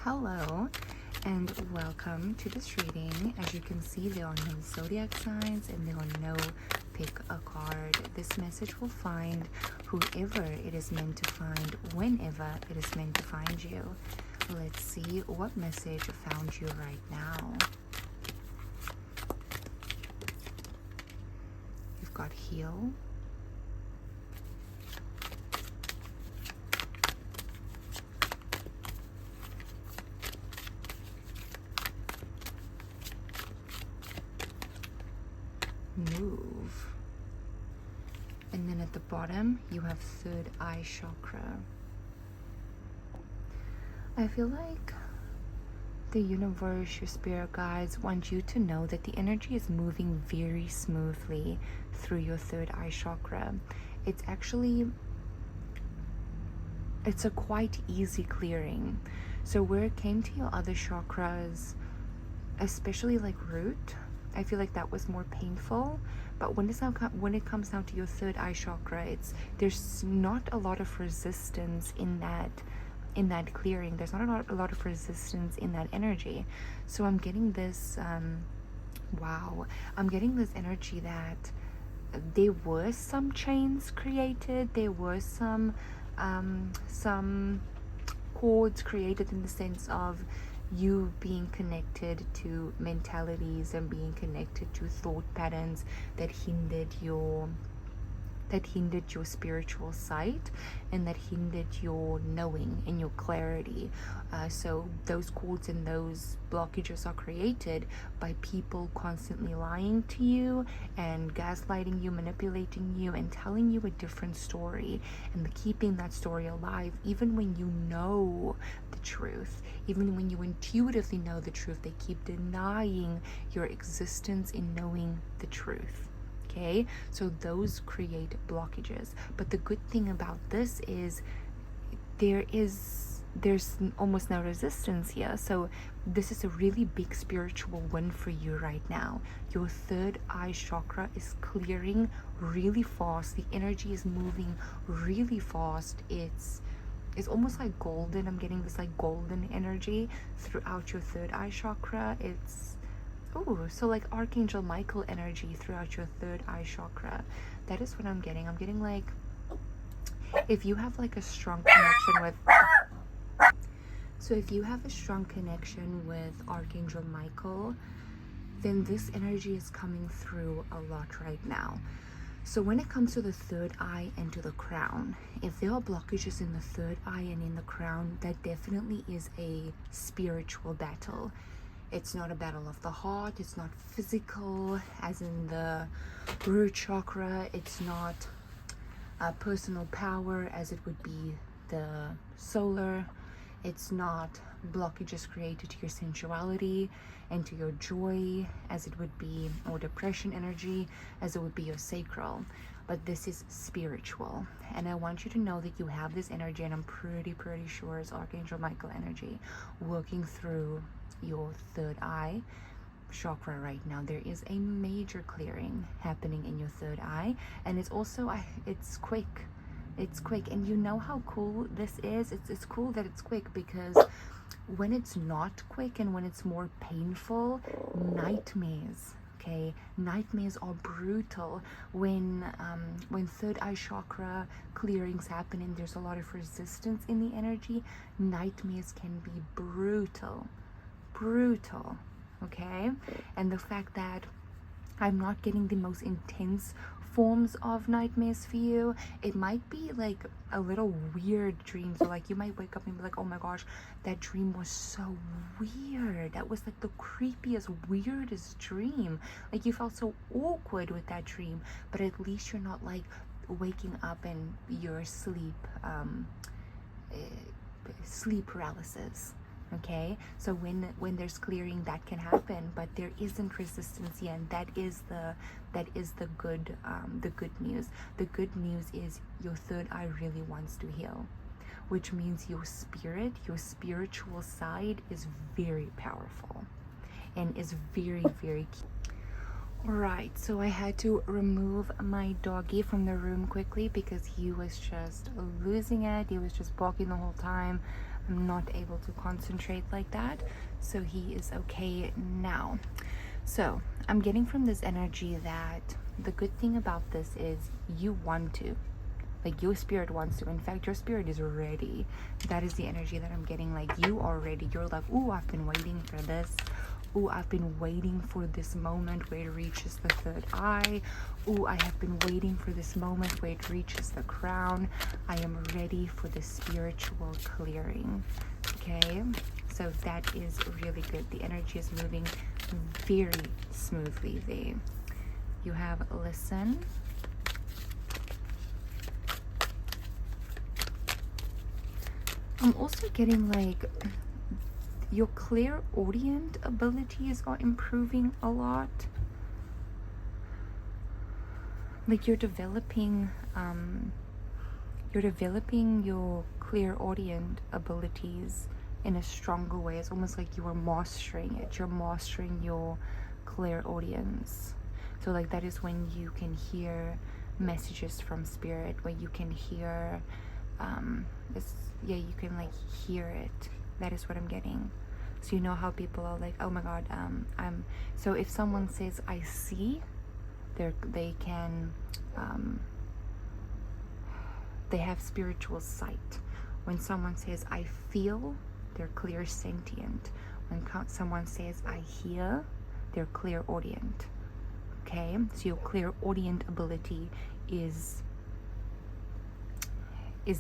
Hello and welcome to this reading. As you can see, there are no zodiac signs and there are no pick a card. This message will find whoever it is meant to find whenever it is meant to find you. Let's see what message found you right now. You've got heal, move, and then at the bottom you have third eye chakra. I feel like the universe, your spirit guides want you to know that the energy is moving very smoothly through your third eye chakra. It's a quite easy clearing. So where it came to your other chakras, especially like root, I feel like that was more painful. But when it comes down to your third eye chakra, there's not a lot of resistance in that clearing. There's not a lot of resistance in that energy. So I'm getting this I'm getting this energy that there were some chains created, there were some cords created, in the sense of you being connected to mentalities and being connected to thought patterns that hindered your spiritual sight and that hindered your knowing and your clarity. So those cords and those blockages are created by people constantly lying to you and gaslighting you, manipulating you, and telling you a different story, and keeping that story alive even when you know the truth. Even when you intuitively know the truth, they keep denying your existence in knowing the truth. Okay, so those create blockages. But the good thing about this is there's almost no resistance here. So this is a really big spiritual win for you right now. Your third eye chakra is clearing really fast. The energy is moving really fast. It's almost like golden. I'm getting this like golden energy throughout your third eye chakra. So like Archangel Michael energy throughout your third eye chakra. That is what I'm getting. I'm getting like, if you have like a strong connection with Archangel Michael, then this energy is coming through a lot right now. So when it comes to the third eye and to the crown, if there are blockages in the third eye and in the crown, that definitely is a spiritual battle. It's not a battle of the heart. It's not physical, as in the root chakra. It's not personal power, as it would be the solar. It's not blockages created to your sensuality and to your joy, as it would be, or depression energy, as it would be your sacral. But this is spiritual, and I want you to know that you have this energy, and I'm pretty sure it's Archangel Michael energy working through your third eye chakra right now. There is a major clearing happening in your third eye, and it's also it's quick. And you know how cool this is. It's cool that it's quick, because when it's not quick and when it's more painful, nightmares are brutal. When third eye chakra clearings happen and there's a lot of resistance in the energy, nightmares can be brutal. Okay, and the fact that I'm not getting the most intense forms of nightmares for you, it might be like a little weird dream. So like you might wake up and be like, oh my gosh, that dream was so weird. That was like the creepiest, weirdest dream. Like you felt so awkward with that dream, but at least you're not like waking up and you're sleep paralysis. Okay, so when there's clearing, that can happen, but there isn't resistance yet, and that is the good news. The good news is your third eye really wants to heal, which means your spiritual side is very powerful and is very key. Alright, so I had to remove my doggy from the room quickly because he was just losing it. He was just barking the whole time. I'm not able to concentrate like that. So he is okay now. So I'm getting from this energy that the good thing about this is you want to. Like, your spirit wants to. In fact, your spirit is ready. That is the energy that I'm getting. Like, you are ready. You're like, ooh, I've been waiting for this. Ooh, I've been waiting for this moment where it reaches the third eye. Ooh, I have been waiting for this moment where it reaches the crown. I am ready for the spiritual clearing. Okay? So that is really good. The energy is moving very smoothly there. You have listen. I'm also getting like your clairaudient abilities are improving a lot. Like you're developing your clairaudient abilities in a stronger way. It's almost like you are mastering it. You're mastering your clairaudience. So like that is when you can hear messages from spirit, when you can hear you can like hear it. That is what I'm getting. So you know how people are like, oh my god, so if someone says I see, they have spiritual sight. When someone says I feel, they're clear sentient. When someone says I hear, they're clairaudient. Okay, so your clairaudient ability is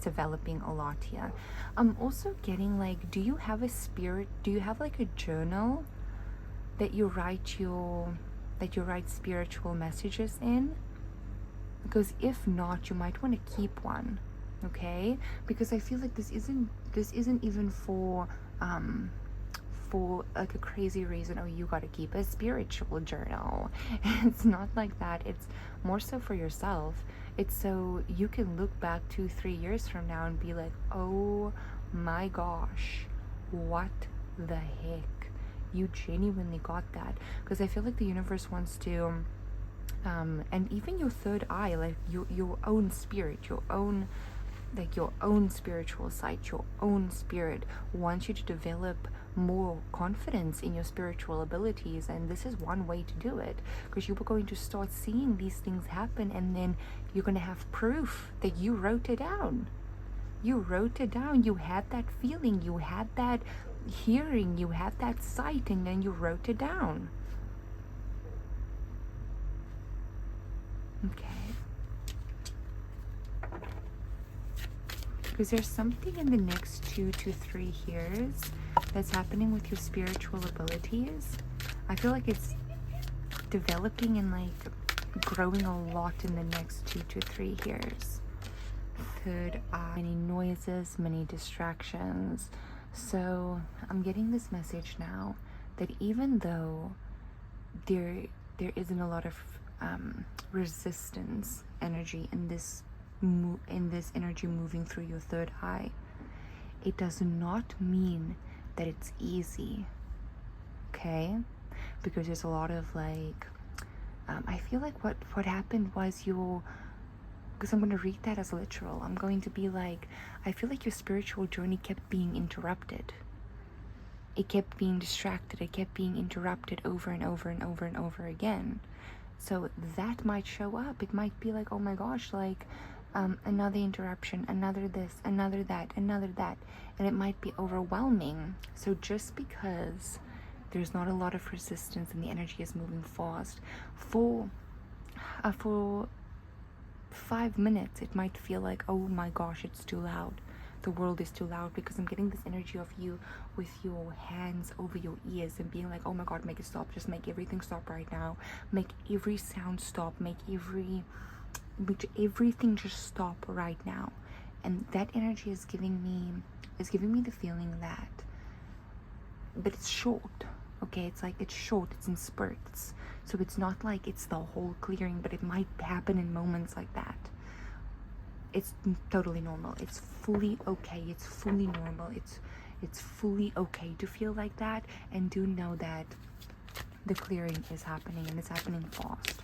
developing a lot here. I'm also getting like, do you have like a journal that you write spiritual messages in? Because if not, you might want to keep one. Okay, because I feel like this isn't even for like a crazy reason. Oh, you got to keep a spiritual journal. It's not like that. It's more so for yourself. It's so you can look back 2-3 years from now and be like, oh my gosh, what the heck, you genuinely got that. Because I feel like the universe wants to and even your third eye, like your own spirit, your own spiritual sight, your own spirit wants you to develop more confidence in your spiritual abilities. And this is one way to do it, because you are going to start seeing these things happen, and then you're going to have proof that you wrote it down. You wrote it down. You had that feeling, you had that hearing, you had that sight, and then you wrote it down. Okay. Because there's something in the next 2 to 3 years that's happening with your spiritual abilities. I feel like it's developing and like growing a lot in the next 2 to 3 years. Third eye, many noises, many distractions. So I'm getting this message now that even though there isn't a lot of resistance energy in this energy moving through your third eye, it does not mean that it's easy. Okay, because there's a lot of like I feel like what happened was because I'm going to read that as literal. I'm going to be like, I feel like your spiritual journey kept being interrupted. It kept being distracted. It kept being interrupted over and over and over and over again. So that might show up. It might be like, oh my gosh, like another interruption, another this, another that, another that. And it might be overwhelming. So just because there's not a lot of resistance and the energy is moving fast, for 5 minutes, it might feel like, oh my gosh, it's too loud. The world is too loud, because I'm getting this energy of you with your hands over your ears and being like, oh my god, make it stop. Just make everything stop right now. Make every sound stop. Make everything just stop right now. And that energy is giving me the feeling that, but it's short. Okay, it's like it's short, it's in spurts. So it's not like it's the whole clearing, but it might happen in moments like that. It's totally normal. It's fully okay. It's fully normal. It's fully okay to feel like that, and do know that the clearing is happening, and it's happening fast.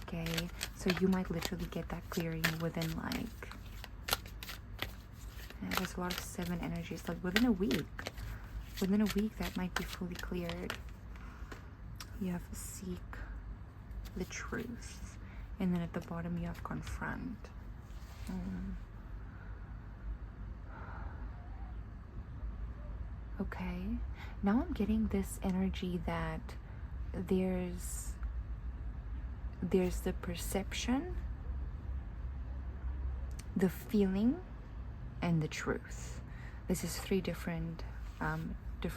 Okay, so you might literally get that clearing within like And there's a lot of 7 energies. Like within a week that might be fully cleared. You have seek the truth. And then at the bottom you have confront. Okay. Now I'm getting this energy that there's the perception, the feeling, and the truth. This is 3 different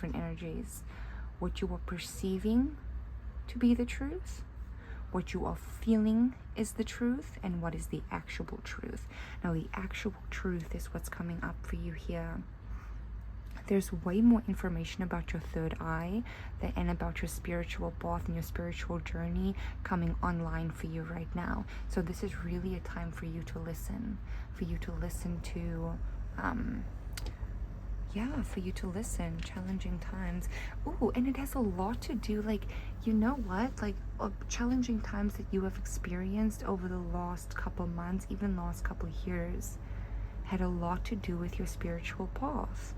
energies. What you are perceiving to be the truth, what you are feeling is the truth, and what is the actual truth. Now the actual truth is what's coming up for you here. There's way more information about your third eye and about your spiritual path and your spiritual journey coming online for you right now. So this is really a time for you to listen, to for you to listen. Challenging times. Ooh, and it has a lot to do, like, you know what, like challenging times that you have experienced over the last couple months, even last couple years, had a lot to do with your spiritual path.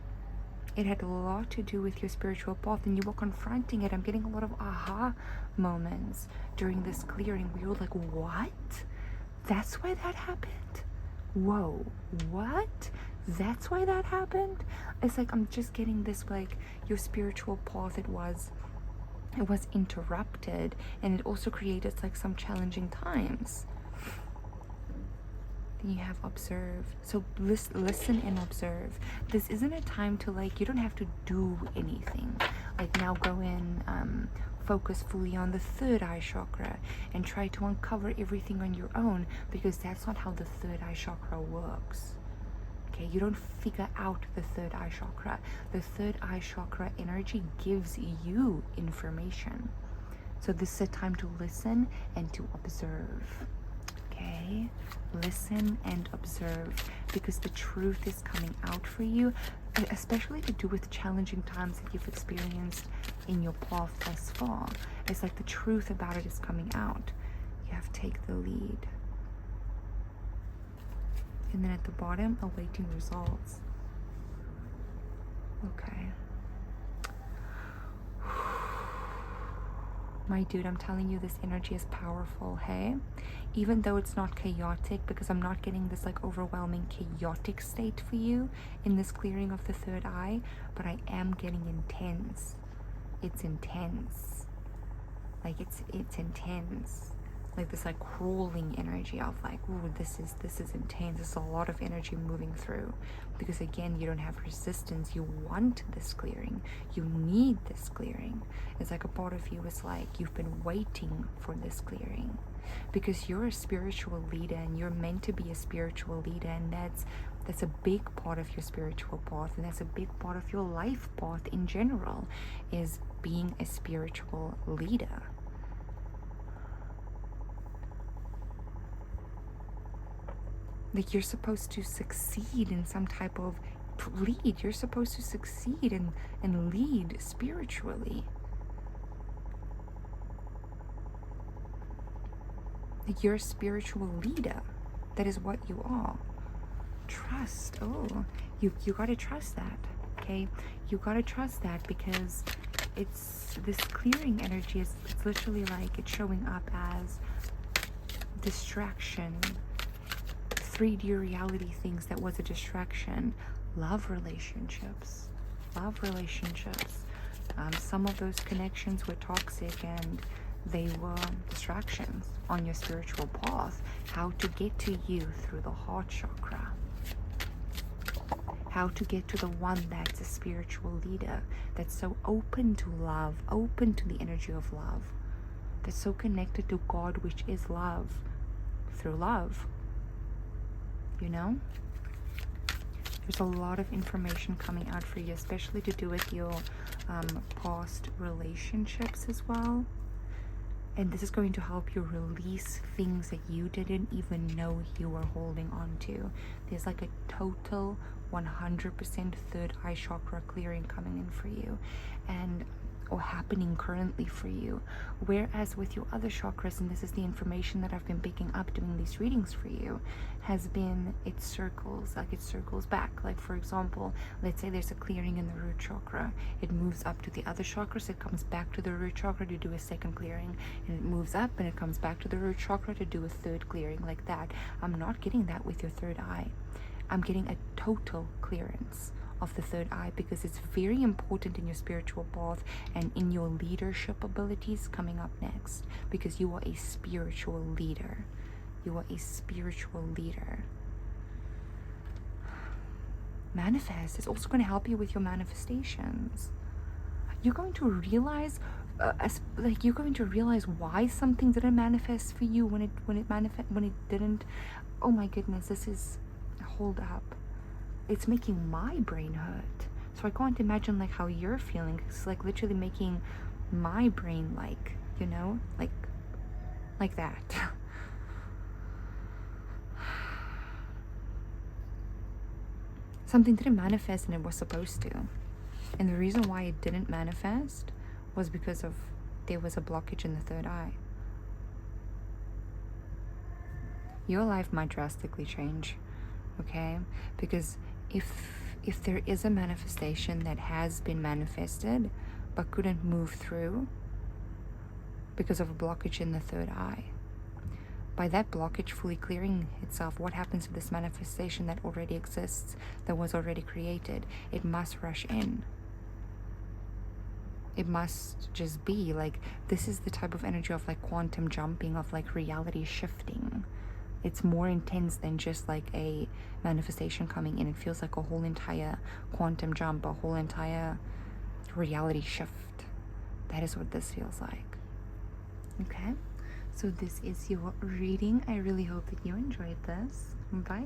It had a lot to do with your spiritual path, and you were confronting it. I'm getting a lot of aha moments during this clearing where you're like, what? That's why that happened? Whoa, what? That's why that happened? It's like, I'm just getting this, like, your spiritual path, it was interrupted, and it also created like some challenging times. Then you have observe. So listen and observe. This isn't a time to, like, you don't have to do anything. Like, now go in, focus fully on the third eye chakra and try to uncover everything on your own, because that's not how the third eye chakra works. Okay, you don't figure out the third eye chakra. The third eye chakra energy gives you information. So this is a time to listen and to observe. Okay, listen and observe, because the truth is coming out for you, especially to do with challenging times that you've experienced in your path thus far. It's like the truth about it is coming out. You have to take the lead. And then at the bottom, awaiting results. Okay. My dude, I'm telling you, this energy is powerful, hey? Even though it's not chaotic, because I'm not getting this like overwhelming chaotic state for you in this clearing of the third eye, but I am getting intense. It's intense. Like it's intense. Like this like crawling energy of like, ooh, this is intense. There's a lot of energy moving through, because again, you don't have resistance. You want this clearing. You need this clearing. It's like a part of you is like, you've been waiting for this clearing, because you're a spiritual leader and you're meant to be a spiritual leader, and that's a big part of your spiritual path, and that's a big part of your life path in general, is being a spiritual leader. Like, you're supposed to succeed in some type of lead. You're supposed to succeed and lead spiritually. Like, you're a spiritual leader. That is what you are. Trust. Oh, you gotta trust that. Okay, you gotta trust that, because it's this clearing energy. It's literally like it's showing up as distraction. 3D reality things that was a distraction. Love relationships. Some of those connections were toxic and they were distractions on your spiritual path. How to get to you through the heart chakra. How to get to the one that's a spiritual leader, that's so open to love, open to the energy of love, that's so connected to God, which is love, through love. You know, there's a lot of information coming out for you, especially to do with your past relationships as well. And this is going to help you release things that you didn't even know you were holding on to. There's like a total 100% third eye chakra clearing coming in for you. And or happening currently for you. Whereas with your other chakras, and this is the information that I've been picking up doing these readings for you, has been it circles back. Like for example, let's say there's a clearing in the root chakra, it moves up to the other chakras, it comes back to the root chakra to do a second clearing, and it moves up and it comes back to the root chakra to do a third clearing, like that. I'm not getting that with your third eye. I'm getting a total clearance of the third eye, because it's very important in your spiritual path and in your leadership abilities coming up next, because you are a spiritual leader. You are a spiritual leader. Manifest is also going to help you with your manifestations. You're going to realize you're going to realize why something didn't manifest for you when it didn't. Oh my goodness, this is, hold up, it's making my brain hurt. So I can't imagine like how you're feeling. It's like literally making my brain like, you know, like that. Something didn't manifest and it was supposed to. And the reason why it didn't manifest was because of there was a blockage in the third eye. Your life might drastically change, okay? Because if there is a manifestation that has been manifested but couldn't move through because of a blockage in the third eye, by that blockage fully clearing itself, what happens to this manifestation that already exists, that was already created? It must rush in. It must just be like, this is the type of energy of like quantum jumping, of like reality shifting. It's more intense than just like a manifestation coming in. It feels like a whole entire quantum jump, a whole entire reality shift. That is what this feels like. Okay, so this is your reading. I really hope that you enjoyed this. Bye.